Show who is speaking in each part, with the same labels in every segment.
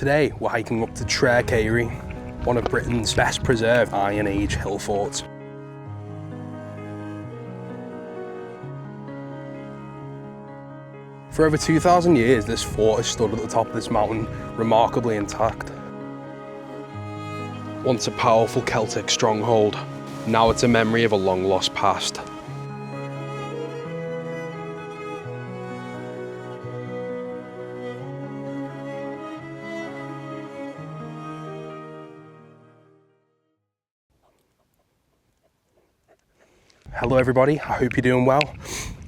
Speaker 1: Today we're hiking up to Tre'r Ceiri, one of Britain's best preserved Iron Age Hillforts. For over 2,000 years, this fort has stood at the top of this mountain, remarkably intact. Once a powerful Celtic stronghold, now it's a memory of a long-lost past. Hello everybody, I hope you're doing well.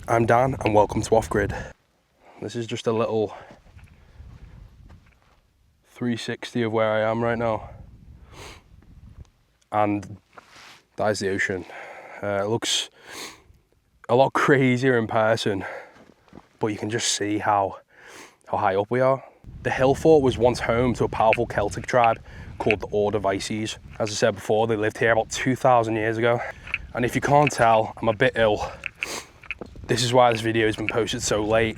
Speaker 1: I'm Dan and welcome to Off Grid. This is just a little 360 of where I am right now. And that is the ocean. It looks a lot crazier in person, but you can just see how high up we are. The hill fort was once home to a powerful Celtic tribe called the Order Vices. As I said before, they lived here about 2,000 years ago. And if you can't tell, I'm a bit ill. This is why this video has been posted so late.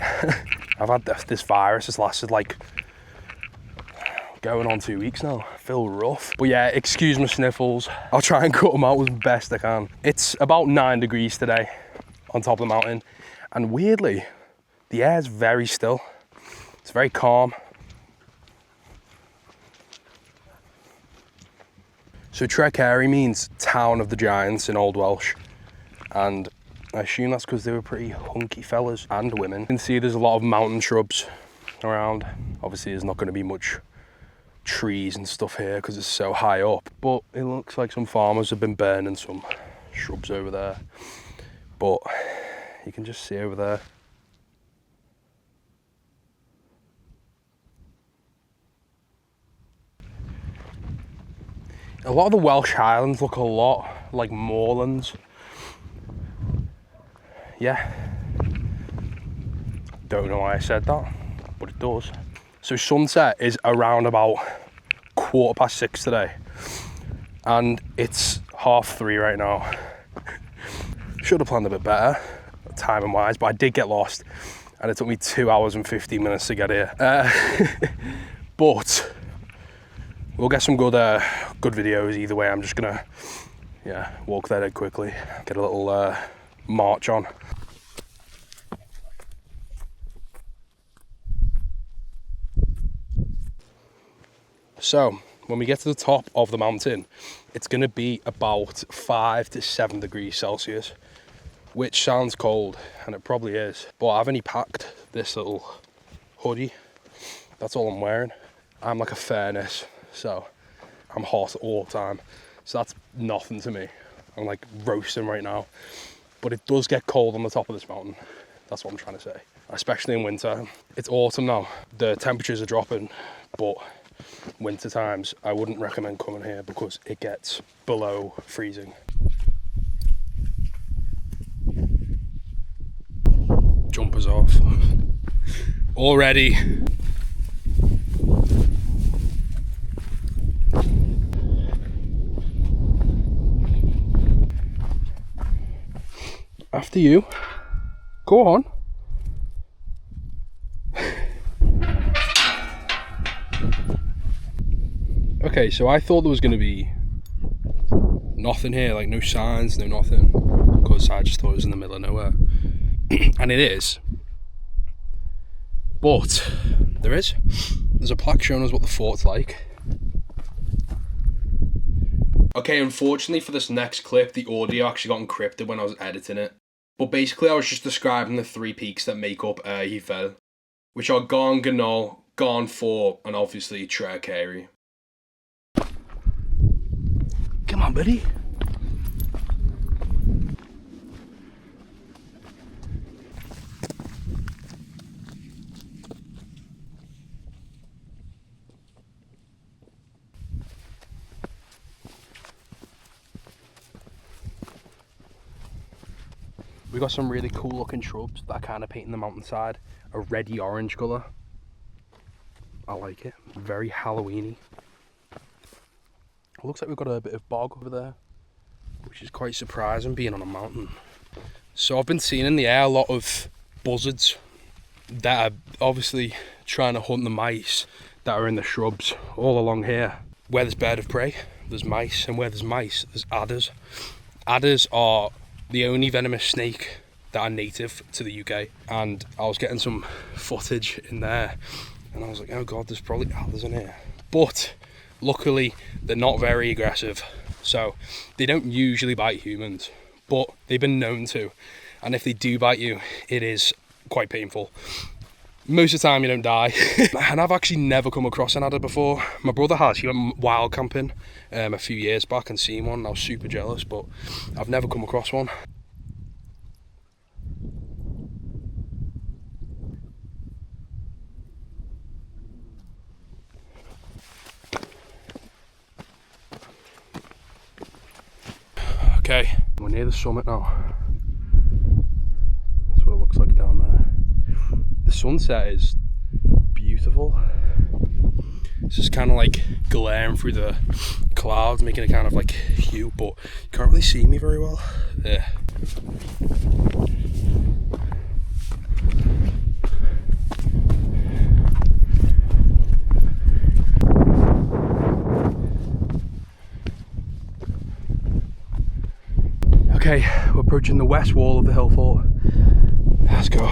Speaker 1: I've had this virus that's lasted like going on 2 weeks now. I feel rough. But yeah, excuse my sniffles. I'll try and cut them out as best I can. It's about 9 degrees today on top of the mountain. And weirdly, the air is very still. It's very calm. So Tre'r Ceiri means town of the giants in Old Welsh. And I assume that's because they were pretty hunky fellas and women. You can see there's a lot of mountain shrubs around. Obviously there's not going to be much trees and stuff here because it's so high up. But it looks like some farmers have been burning some shrubs over there. But you can just see over there. A lot of the Welsh Highlands look a lot like moorlands. Yeah. Don't know why I said that, but it does. So sunset is around about 6:15 today. And it's 3:30 right now. Should have planned a bit better, timing wise, but I did get lost. And it took me 2 hours and 15 minutes to get here. But we'll get some good videos either way. I'm just gonna, walk there quickly, get a little march on. So when we get to the top of the mountain, it's gonna be about 5 to 7 degrees Celsius, which sounds cold, and it probably is. But I've only packed this little hoodie. That's all I'm wearing. I'm like a furnace. So I'm hot all the time. So that's nothing to me. I'm like roasting right now. But it does get cold on the top of this mountain. That's what I'm trying to say. Especially in winter. It's autumn now. The temperatures are dropping, but winter times, I wouldn't recommend coming here because it gets below freezing. Jumpers off. Already. After you. Go on. Okay, so I thought there was going to be nothing here, like no signs, no nothing, because I just thought it was in the middle of nowhere. And it is. But there's a plaque showing us what the fort's like. Okay, unfortunately for this next clip, the audio actually got encrypted when I was editing it. But basically I was just describing the 3 peaks that make up Llŷn Peninsula, which are Garn Ganol, Garn Fort, and obviously Tre'r Ceiri. Come on, buddy. We got some really cool looking shrubs that are kind of painting the mountainside a reddy orange colour. I like it, very Halloweeny. It looks like we've got a bit of bog over there, which is quite surprising being on a mountain. So I've been seeing in the air a lot of buzzards that are obviously trying to hunt the mice that are in the shrubs all along here. Where there's bird of prey, there's mice, and where there's mice, there's adders. Adders are the only venomous snake that are native to the UK, and I was getting some footage in there and I was like, oh god, there's probably adders in here. But luckily they're not very aggressive, so they don't usually bite humans, but they've been known to, and if they do bite you, it is quite painful. Most of the time you don't die. And I've actually never come across an adder before. My brother has. He went wild camping a few years back and seen one. I was super jealous, but I've never come across one. Okay, we're near the summit now. That's what it looks like down there. The sunset is beautiful. It's just kind of like glaring through the clouds, making a kind of like hue, but you can't really see me very well. Yeah. Okay, we're approaching the west wall of the hill fort. Let's go.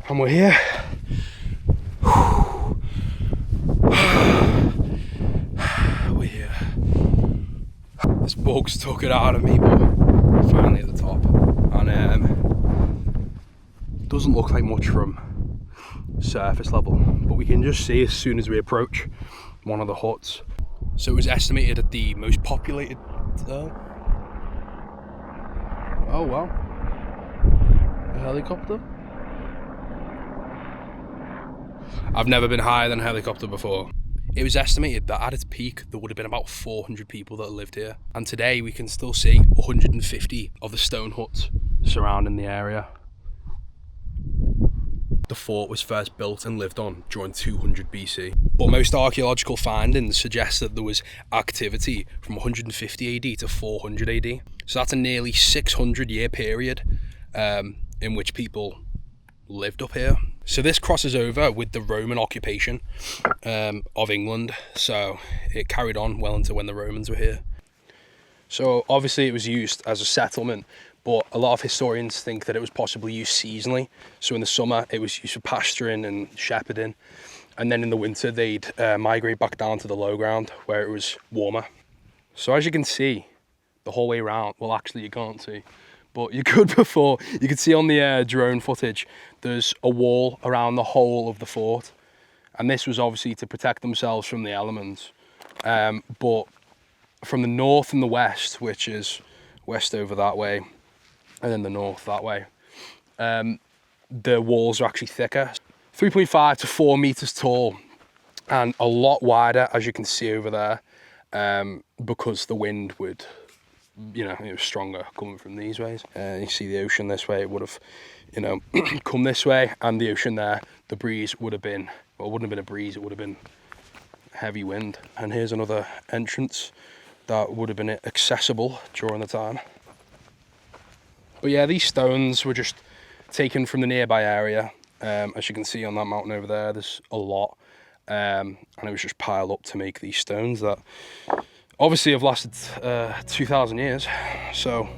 Speaker 1: And we're here. We're here. This bug's took it out of me, but finally at the top. And doesn't look like much from surface level, but we can just see as soon as we approach one of the huts. So it was estimated that the most populated... oh wow. A helicopter? I've never been higher than a helicopter before. It was estimated that at its peak there would have been about 400 people that lived here, and today we can still see 150 of the stone huts surrounding the area. The fort was first built and lived on during 200 BC, but most archaeological findings suggest that there was activity from 150 AD to 400 AD. So that's a nearly 600 year period in which people lived up here. So this crosses over with the Roman occupation of England, so it carried on well into when the Romans were here. So obviously it was used as a settlement, but a lot of historians think that it was possibly used seasonally. So in the summer it was used for pasturing and shepherding, and then in the winter they'd migrate back down to the low ground where it was warmer. So as you can see the whole way around, well actually you can't see, but you could before, you could see on the drone footage, there's a wall around the whole of the fort. And this was obviously to protect themselves from the elements. But from the north and the west, which is west over that way, and then the north that way, the walls are actually thicker. 3.5 to 4 meters tall and a lot wider, as you can see over there, because the wind would, you know, it was stronger coming from these ways. You see the ocean this way, it would have, you know, come this way, and the ocean there, the breeze would have been, well, it wouldn't have been a breeze, it would have been heavy wind. And here's another entrance that would have been accessible during the time. But yeah, these stones were just taken from the nearby area. As you can see on that mountain over there, there's a lot, and it was just piled up to make these stones that obviously have lasted 2,000 years, so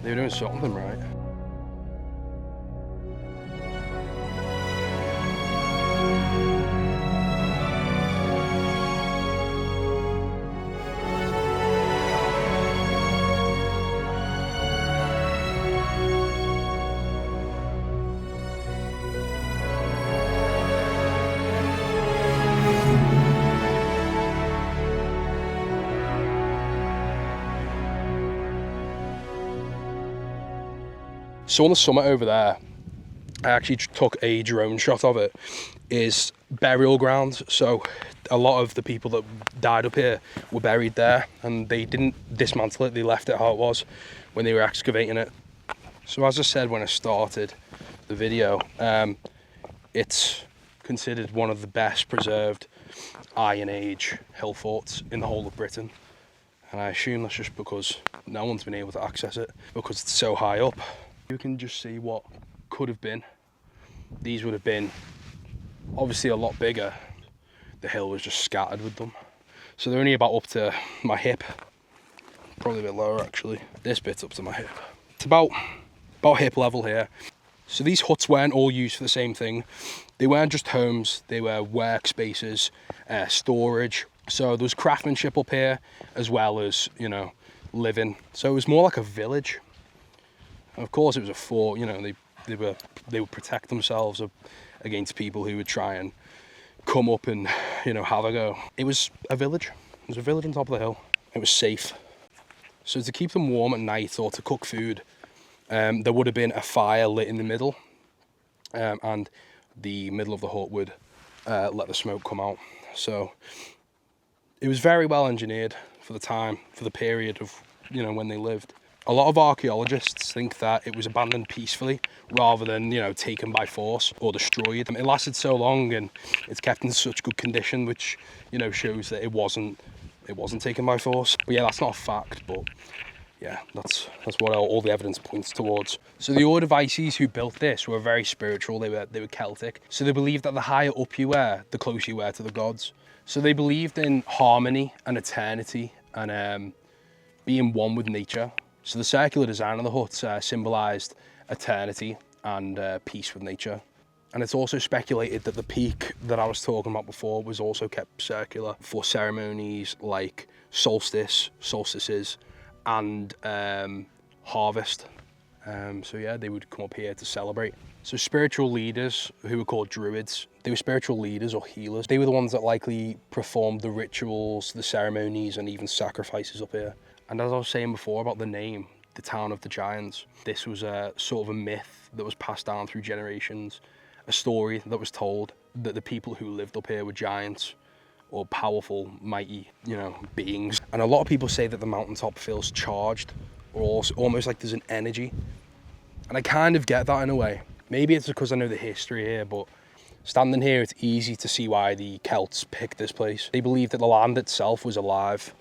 Speaker 1: they were doing something right. So on the summit over there, I actually took a drone shot of it, is burial grounds. So a lot of the people that died up here were buried there, and they didn't dismantle it, they left it how it was when they were excavating it. So as I said when I started the video, it's considered one of the best preserved Iron Age Hillforts in the whole of Britain. And I assume that's just because no one's been able to access it because it's so high up. You can just see what could have been. These would have been obviously a lot bigger. The hill was just scattered with them. So they're only about up to my hip. Probably a bit lower actually. This bit's up to my hip. It's about hip level here. So these huts weren't all used for the same thing. They weren't just homes, they were workspaces, storage. So there was craftsmanship up here as well as, you know, living. So it was more like a village. And of course it was a fort, you know, they would protect themselves against people who would try and come up and, you know, have a go. It was a village. It was a village on top of the hill. It was safe. So to keep them warm at night or to cook food, there would have been a fire lit in the middle, and the middle of the hut would let the smoke come out. So it was very well engineered for the time, for the period of, you know, when they lived. A lot of archaeologists think that it was abandoned peacefully rather than, you know, taken by force or destroyed. It lasted so long and it's kept in such good condition, which, you know, shows that it wasn't taken by force. But yeah, that's not a fact, but yeah, that's what all the evidence points towards. So the Order of Isis who built this were very spiritual. They were Celtic. So they believed that the higher up you were, the closer you were to the gods. So they believed in harmony and eternity and being one with nature. So the circular design of the huts symbolised eternity and peace with nature. And it's also speculated that the peak that I was talking about before was also kept circular for ceremonies like solstices, and harvest. So yeah, they would come up here to celebrate. So spiritual leaders who were called druids, they were spiritual leaders or healers. They were the ones that likely performed the rituals, the ceremonies, and even sacrifices up here. And as I was saying before about the name, the town of the giants, this was a sort of a myth that was passed down through generations, a story that was told that the people who lived up here were giants or powerful, mighty, you know, beings. And a lot of people say that the mountaintop feels charged, or also almost like there's an energy. And I kind of get that in a way. Maybe it's because I know the history here, but standing here, it's easy to see why the Celts picked this place. They believed that the land itself was alive,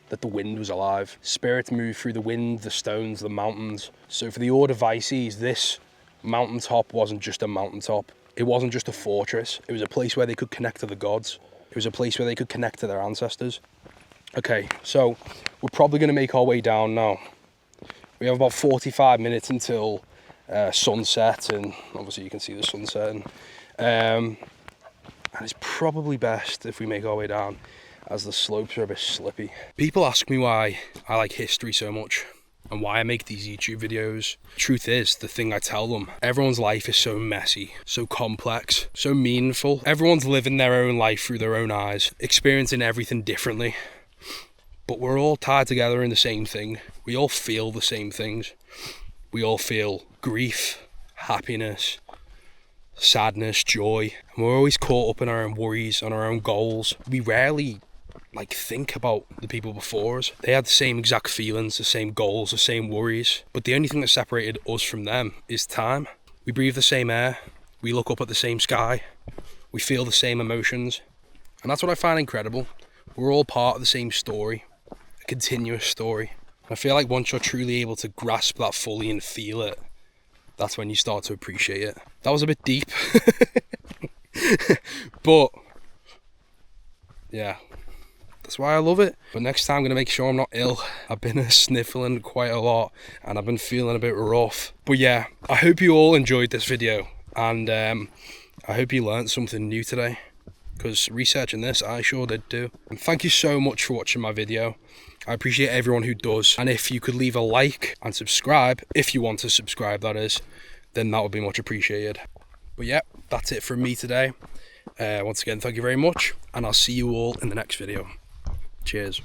Speaker 1: that the wind was alive. Spirits moved through the wind, the stones, the mountains. So for the Order of Isis, this mountaintop wasn't just a mountaintop. It wasn't just a fortress. It was a place where they could connect to the gods. It was a place where they could connect to their ancestors. Okay, so we're probably going to make our way down now. We have about 45 minutes until sunset, and obviously you can see the sunset. And it's probably best if we make our way down, as the slopes are a bit slippy. People ask me why I like history so much and why I make these YouTube videos. Truth is, the thing I tell them, everyone's life is so messy, so complex, so meaningful. Everyone's living their own life through their own eyes, experiencing everything differently. But we're all tied together in the same thing. We all feel the same things. We all feel grief, happiness, sadness, joy. And we're always caught up in our own worries and our own goals. We rarely think about the people before us. They had the same exact feelings, the same goals, the same worries. But the only thing that separated us from them is time. We breathe the same air. We look up at the same sky. We feel the same emotions. And that's what I find incredible. We're all part of the same story, a continuous story. And I feel like once you're truly able to grasp that fully and feel it, that's when you start to appreciate it. That was a bit deep. But yeah, that's why I love it. But next time I'm going to make sure I'm not ill. I've been sniffling quite a lot and I've been feeling a bit rough. But yeah, I hope you all enjoyed this video, and I hope you learned something new today, because researching this, I sure did too. And thank you so much for watching my video. I appreciate everyone who does. And if you could leave a like and subscribe, if you want to subscribe that is, then that would be much appreciated. But yeah, that's it from me today. Once again, thank you very much, and I'll see you all in the next video. Cheers.